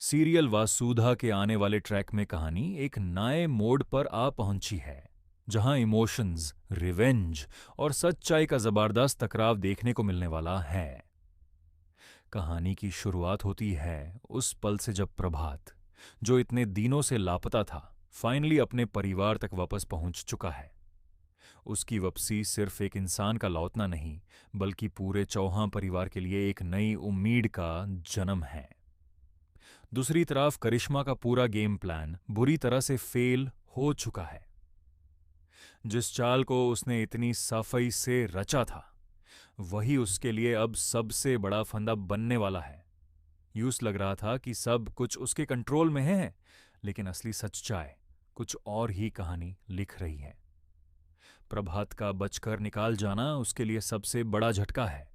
Serial Vasudha के आने वाले ट्रैक में कहानी एक नए मोड़ पर आ पहुंची है, जहां इमोशंस, रिवेंज और सच्चाई का जबरदस्त टकराव देखने को मिलने वाला है। कहानी की शुरुआत होती है उस पल से जब प्रभात, जो इतने दिनों से लापता था, फाइनली अपने परिवार तक वापस पहुंच चुका है। उसकी वापसी सिर्फ एक इंसान का लौटना नहीं, बल्कि पूरे चौहान परिवार के लिए एक नई उम्मीद का जन्म है। दूसरी तरफ करिश्मा का पूरा गेम प्लान बुरी तरह से फेल हो चुका है। जिस चाल को उसने इतनी सफाई से रचा था, वही उसके लिए अब सबसे बड़ा फंदा बनने वाला है। यूं लग रहा था कि सब कुछ उसके कंट्रोल में है, लेकिन असली सच्चाई कुछ और ही कहानी लिख रही है। प्रभात का बचकर निकाल जाना उसके लिए सबसे बड़ा झटका है,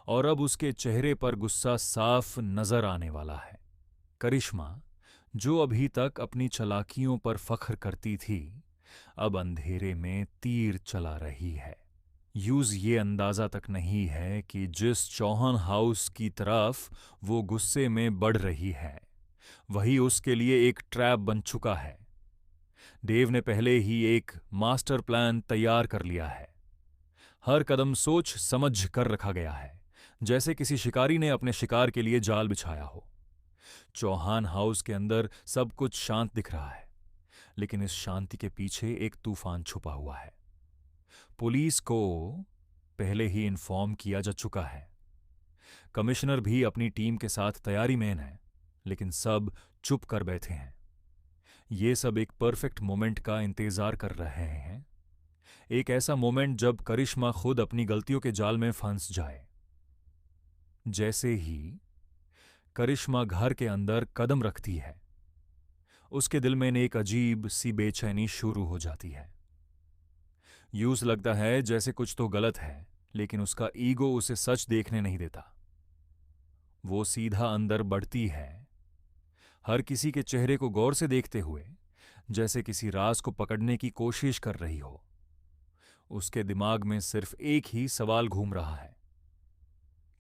और अब उसके चेहरे पर गुस्सा साफ नजर आने वाला है। करिश्मा, जो अभी तक अपनी चालाकियों पर फख्र करती थी, अब अंधेरे में तीर चला रही है। यूज ये अंदाजा तक नहीं है कि जिस चौहान हाउस की तरफ वो गुस्से में बढ़ रही है, वही उसके लिए एक ट्रैप बन चुका है। देव ने पहले ही एक मास्टर प्लान तैयार कर लिया है। हर कदम सोच समझ कर रखा गया है, जैसे किसी शिकारी ने अपने शिकार के लिए जाल बिछाया हो। चौहान हाउस के अंदर सब कुछ शांत दिख रहा है, लेकिन इस शांति के पीछे एक तूफान छुपा हुआ है। पुलिस को पहले ही इन्फॉर्म किया जा चुका है। कमिश्नर भी अपनी टीम के साथ तैयारी में है, लेकिन सब चुप कर बैठे हैं। ये सब एक परफेक्ट मोमेंट का इंतजार कर रहे हैं। एक ऐसा मोमेंट जब करिश्मा खुद अपनी गलतियों के जाल में फंस जाए। जैसे ही करिश्मा घर के अंदर कदम रखती है, उसके दिल में एक अजीब सी बेचैनी शुरू हो जाती है। यूं लगता है जैसे कुछ तो गलत है, लेकिन उसका ईगो उसे सच देखने नहीं देता। वो सीधा अंदर बढ़ती है, हर किसी के चेहरे को गौर से देखते हुए, जैसे किसी राज को पकड़ने की कोशिश कर रही हो। उसके दिमाग में सिर्फ एक ही सवाल घूम रहा है,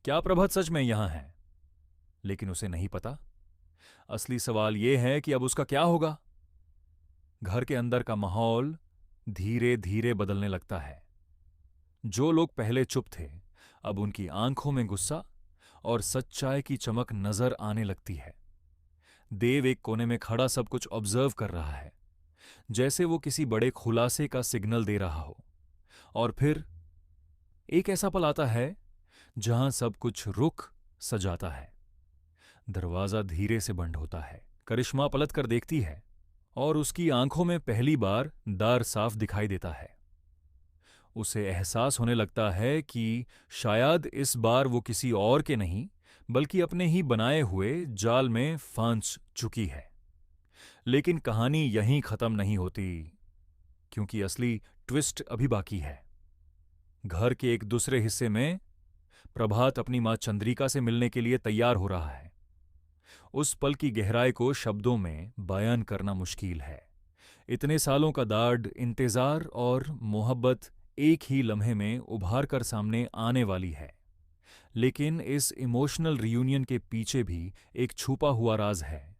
क्या प्रभात सच में यहां है? लेकिन उसे नहीं पता, असली सवाल यह है कि अब उसका क्या होगा। घर के अंदर का माहौल धीरे धीरे बदलने लगता है। जो लोग पहले चुप थे, अब उनकी आंखों में गुस्सा और सच्चाई की चमक नजर आने लगती है। देव एक कोने में खड़ा सब कुछ ऑब्जर्व कर रहा है, जैसे वो किसी बड़े खुलासे का सिग्नल दे रहा हो। और फिर एक ऐसा पल आता है जहां सब कुछ रुक सा जाता है। दरवाजा धीरे से बंद होता है। करिश्मा पलट कर देखती है, और उसकी आंखों में पहली बार दार साफ दिखाई देता है। उसे एहसास होने लगता है कि शायद इस बार वो किसी और के नहीं, बल्कि अपने ही बनाए हुए जाल में फंस चुकी है। लेकिन कहानी यहीं खत्म नहीं होती, क्योंकि असली ट्विस्ट अभी बाकी है। घर के एक दूसरे हिस्से में प्रभात अपनी मां चंद्रिका से मिलने के लिए तैयार हो रहा है। उस पल की गहराई को शब्दों में बयान करना मुश्किल है। इतने सालों का दाढ़, इंतजार और मोहब्बत एक ही लम्हे में उभार कर सामने आने वाली है। लेकिन इस इमोशनल रियूनियन के पीछे भी एक छुपा हुआ राज है।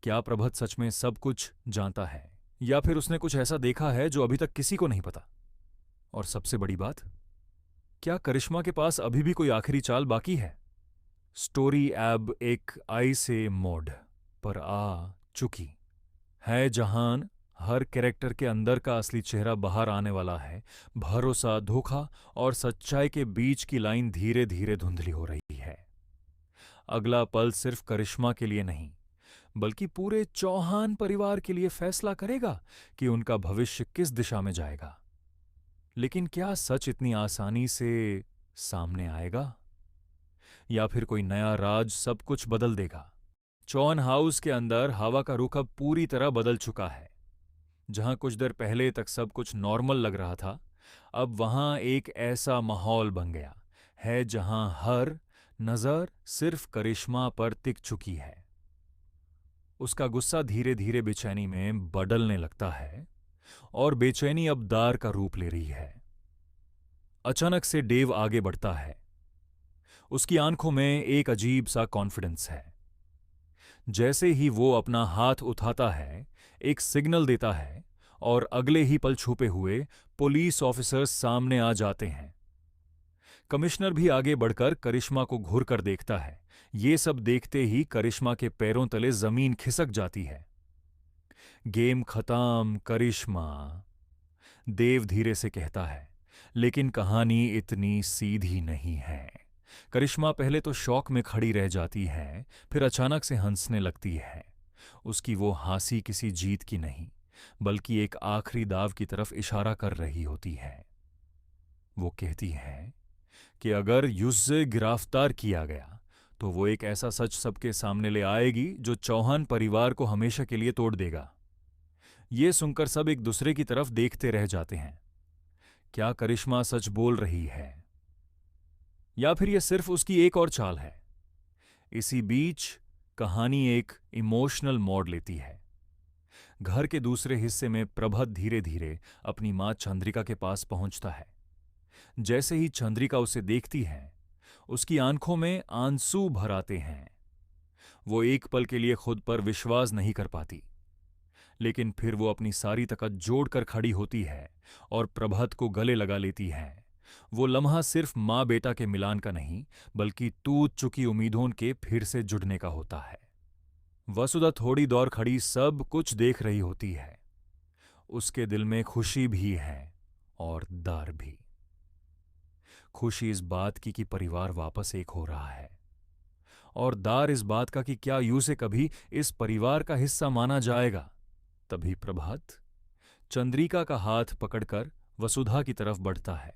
क्या प्रभात सच में सब कुछ जानता है, या फिर उसने कुछ ऐसा देखा है जो अभी तक किसी को नहीं पता? और सबसे बड़ी बात, क्या करिश्मा के पास अभी भी कोई आखिरी चाल बाकी है? स्टोरी अब एक आई से मोड पर आ चुकी है, जहां हर कैरेक्टर के अंदर का असली चेहरा बाहर आने वाला है। भरोसा, धोखा और सच्चाई के बीच की लाइन धीरे धीरे धुंधली हो रही है। अगला पल सिर्फ करिश्मा के लिए नहीं, बल्कि पूरे चौहान परिवार के लिए फैसला करेगा कि उनका भविष्य किस दिशा में जाएगा। लेकिन क्या सच इतनी आसानी से सामने आएगा, या फिर कोई नया राज सब कुछ बदल देगा? चौहान हाउस के अंदर हवा का रुख अब पूरी तरह बदल चुका है। जहां कुछ देर पहले तक सब कुछ नॉर्मल लग रहा था, अब वहां एक ऐसा माहौल बन गया है जहां हर नजर सिर्फ करिश्मा पर टिक चुकी है। उसका गुस्सा धीरे धीरे बेचैनी में बदलने लगता है, और बेचैनी अब दार का रूप ले रही है। अचानक से डेव आगे बढ़ता है। उसकी आंखों में एक अजीब सा कॉन्फिडेंस है, जैसे ही वो अपना हाथ उठाता है, एक सिग्नल देता है और अगले ही पल छुपे हुए पुलिस ऑफिसर्स सामने आ जाते हैं। कमिश्नर भी आगे बढ़कर करिश्मा को घूर कर देखता है। ये सब देखते ही करिश्मा के पैरों तले जमीन खिसक जाती है। गेम खत्म करिश्मा, देव धीरे से कहता है। लेकिन कहानी इतनी सीधी नहीं है। करिश्मा पहले तो शौक में खड़ी रह जाती है, फिर अचानक से हंसने लगती है। उसकी वो हंसी किसी जीत की नहीं, बल्कि एक आखिरी दाव की तरफ इशारा कर रही होती है। वो कहती है कि अगर युझे गिरफ्तार किया गया तो वो एक ऐसा सच सबके सामने ले आएगी जो चौहान परिवार को हमेशा के लिए तोड़ देगा। ये सुनकर सब एक दूसरे की तरफ देखते रह जाते हैं। क्या करिश्मा सच बोल रही है या फिर यह सिर्फ उसकी एक और चाल है? इसी बीच कहानी एक इमोशनल मोड़ लेती है। घर के दूसरे हिस्से में प्रभत धीरे धीरे अपनी मां चंद्रिका के पास पहुंचता है। जैसे ही चंद्रिका उसे देखती है, उसकी आंखों में आंसू भर आते हैं। वो एक पल के लिए खुद पर विश्वास नहीं कर पाती, लेकिन फिर वो अपनी सारी ताकत जोड़कर खड़ी होती है और प्रभात को गले लगा लेती है। वो लम्हा सिर्फ माँ बेटा के मिलान का नहीं, बल्कि टूट चुकी उम्मीदों के फिर से जुड़ने का होता है। वसुधा थोड़ी दौर खड़ी सब कुछ देख रही होती है। उसके दिल में खुशी भी है और डर भी। खुशी इस बात की कि परिवार वापस एक हो रहा है, और डर इस बात का कि क्या यूं से कभी इस परिवार का हिस्सा माना जाएगा। तभी प्रभात चंद्रिका का हाथ पकड़कर वसुधा की तरफ बढ़ता है।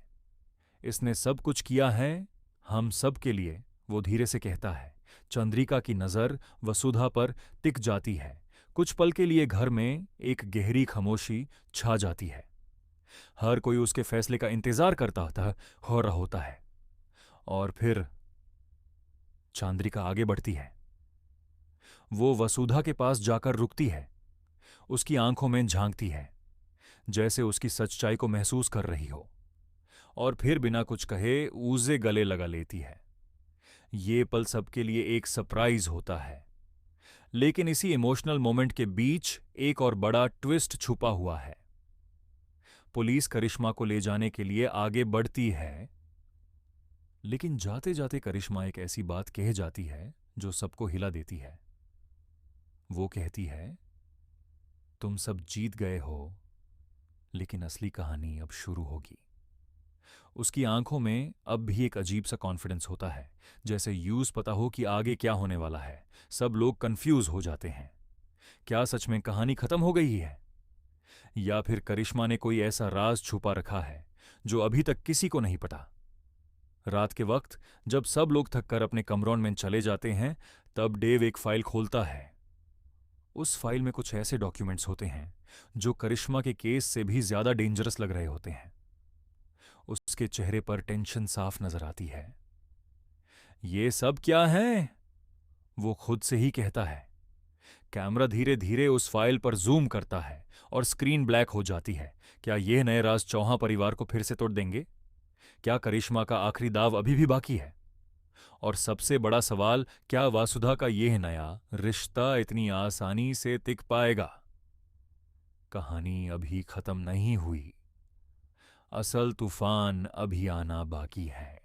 इसने सब कुछ किया है हम सब के लिए, वो धीरे से कहता है। चंद्रिका की नजर वसुधा पर टिक जाती है। कुछ पल के लिए घर में एक गहरी खामोशी छा जाती है। हर कोई उसके फैसले का इंतजार करता हो रहा होता है। और फिर चंद्रिका आगे बढ़ती है। वो वसुधा के पास जाकर रुकती है, उसकी आंखों में झांकती है, जैसे उसकी सच्चाई को महसूस कर रही हो, और फिर बिना कुछ कहे उसे गले लगा लेती है। ये पल सबके लिए एक सरप्राइज होता है, लेकिन इसी इमोशनल मोमेंट के बीच एक और बड़ा ट्विस्ट छुपा हुआ है। पुलिस करिश्मा को ले जाने के लिए आगे बढ़ती है, लेकिन जाते जाते करिश्मा एक ऐसी बात कह जाती है जो सबको हिला देती है। वो कहती है, तुम सब जीत गए हो, लेकिन असली कहानी अब शुरू होगी। उसकी आंखों में अब भी एक अजीब सा कॉन्फिडेंस होता है, जैसे यूज पता हो कि आगे क्या होने वाला है। सब लोग कंफ्यूज हो जाते हैं। क्या सच में कहानी खत्म हो गई है, या फिर करिश्मा ने कोई ऐसा राज छुपा रखा है जो अभी तक किसी को नहीं पता। रात के वक्त जब सब लोग थककर अपने कमरों में चले जाते हैं, तब डेव एक फाइल खोलता है। उस फाइल में कुछ ऐसे डॉक्यूमेंट्स होते हैं जो करिश्मा के केस से भी ज्यादा डेंजरस लग रहे होते हैं। उसके चेहरे पर टेंशन साफ नजर आती है। ये सब क्या है, वो खुद से ही कहता है। कैमरा धीरे धीरे उस फाइल पर जूम करता है और स्क्रीन ब्लैक हो जाती है। क्या ये नए राज चौहान परिवार को फिर से तोड़ देंगे? क्या करिश्मा का आखिरी दाव अभी भी बाकी है? और सबसे बड़ा सवाल, क्या वासुधा का यह नया रिश्ता इतनी आसानी से टिक पाएगा? कहानी अभी खत्म नहीं हुई। असल तूफान अभी आना बाकी है।